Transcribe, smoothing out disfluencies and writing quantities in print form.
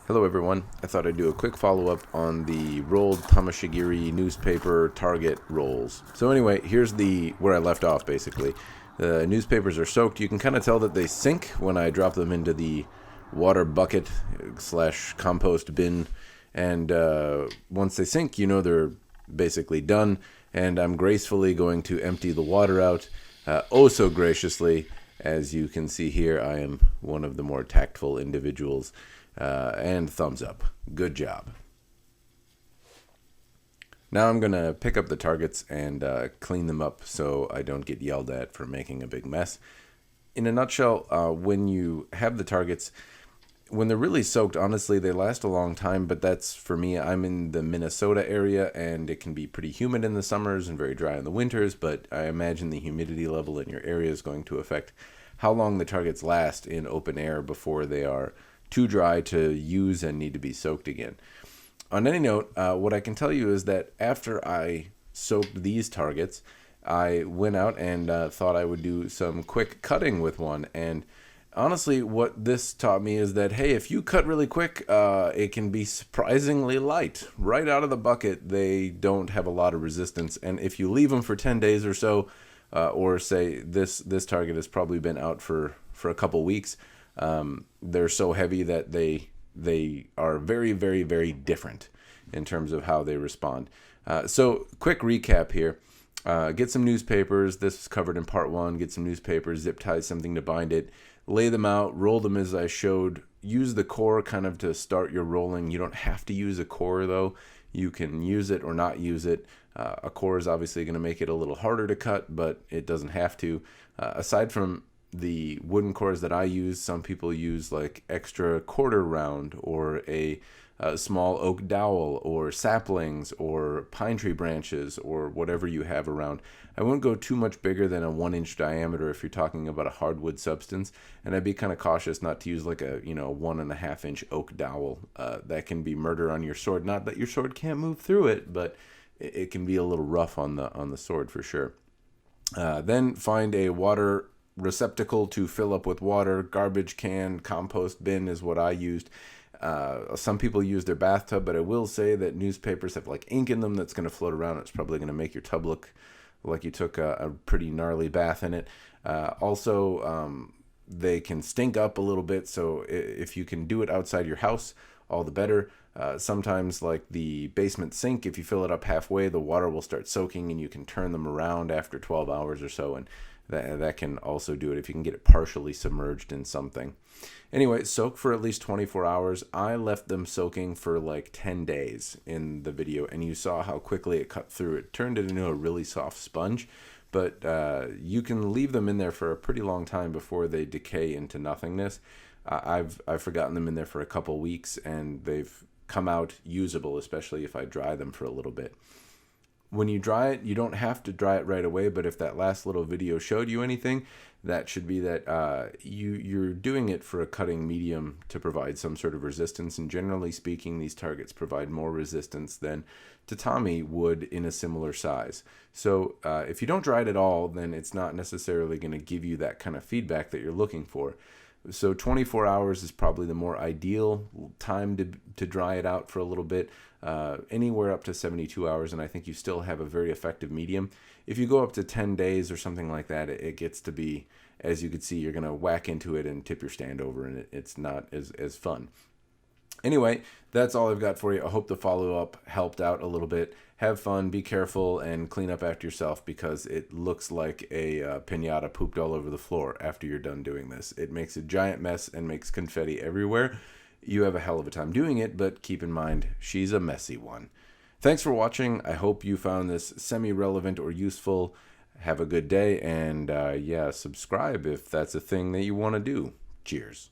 Hello everyone, I thought I'd do a quick follow-up on the rolled Tameshigiri newspaper target rolls. So anyway, here's where I left off basically. The newspapers are soaked. You can kind of tell that they sink when I drop them into the water bucket slash compost bin. And once they sink, you know they're basically done. And I'm gracefully going to empty the water out. Oh so graciously. As you can see here, I am one of the more tactful individuals. And thumbs up. Good job. Now I'm going to pick up the targets and clean them up so I don't get yelled at for making a big mess. In a nutshell, when you have the targets, when they're really soaked, honestly, they last a long time, but that's for me. I'm in the Minnesota area, and it can be pretty humid in the summers and very dry in the winters, but I imagine the humidity level in your area is going to affect how long the targets last in open air before they are too dry to use and need to be soaked again. On any note, what I can tell you is that after I soaked these targets, I went out and thought I would do some quick cutting with one. And honestly, what this taught me is that, hey, if you cut really quick, it can be surprisingly light. Right out of the bucket, they don't have a lot of resistance. And if you leave them for 10 days or so, or say this target has probably been out for a couple weeks, they're so heavy that they are very, very, very different in terms of how they respond. So quick recap here. Get some newspapers. This is covered in part one. Get some newspapers, zip tie something to bind it, lay them out, roll them as I showed. Use the core kind of to start your rolling. You don't have to use a core though. You can use it or not use it. A core is obviously going to make it a little harder to cut, but it doesn't have to. Aside from the wooden cores that I use, some people use like extra quarter round or a small oak dowel or saplings or pine tree branches or whatever you have around. I won't go too much bigger than a 1-inch diameter if you're talking about a hardwood substance, and I'd be kind of cautious not to use like a 1.5-inch oak dowel. That can be murder on your sword. Not that your sword can't move through it, but it can be a little rough on the sword for sure. Then find a water receptacle to fill up with water. Garbage can, compost bin is what I used. Some people use their bathtub, but I will say that newspapers have like ink in them that's going to float around. It's probably going to make your tub look like you took a pretty gnarly bath in it. Also, they can stink up a little bit, so if you can do it outside your house, all the better. Sometimes like the basement sink, if you fill it up halfway, the water will start soaking and you can turn them around after 12 hours or so, and that can also do it if you can get it partially submerged in something. Anyway, soak for at least 24 hours. I left them soaking for like 10 days in the video, and you saw how quickly it cut through. It turned it into a really soft sponge, but you can leave them in there for a pretty long time before they decay into nothingness. I've forgotten them in there for a couple weeks, and they've come out usable, especially if I dry them for a little bit. When you dry it, you don't have to dry it right away, but if that last little video showed you anything, that should be that you're doing it for a cutting medium to provide some sort of resistance, and generally speaking, these targets provide more resistance than tatami would in a similar size. So if you don't dry it at all, then it's not necessarily going to give you that kind of feedback that you're looking for. So 24 hours is probably the more ideal time to dry it out for a little bit, anywhere up to 72 hours, and I think you still have a very effective medium. If you go up to 10 days or something like that, it gets to be, as you can see, you're going to whack into it and tip your stand over, and it's not as fun. Anyway, that's all I've got for you. I hope the follow-up helped out a little bit. Have fun, be careful, and clean up after yourself, because it looks like a piñata pooped all over the floor after you're done doing this. It makes a giant mess and makes confetti everywhere. You have a hell of a time doing it, but keep in mind, she's a messy one. Thanks for watching. I hope you found this semi-relevant or useful. Have a good day, and subscribe if that's a thing that you want to do. Cheers.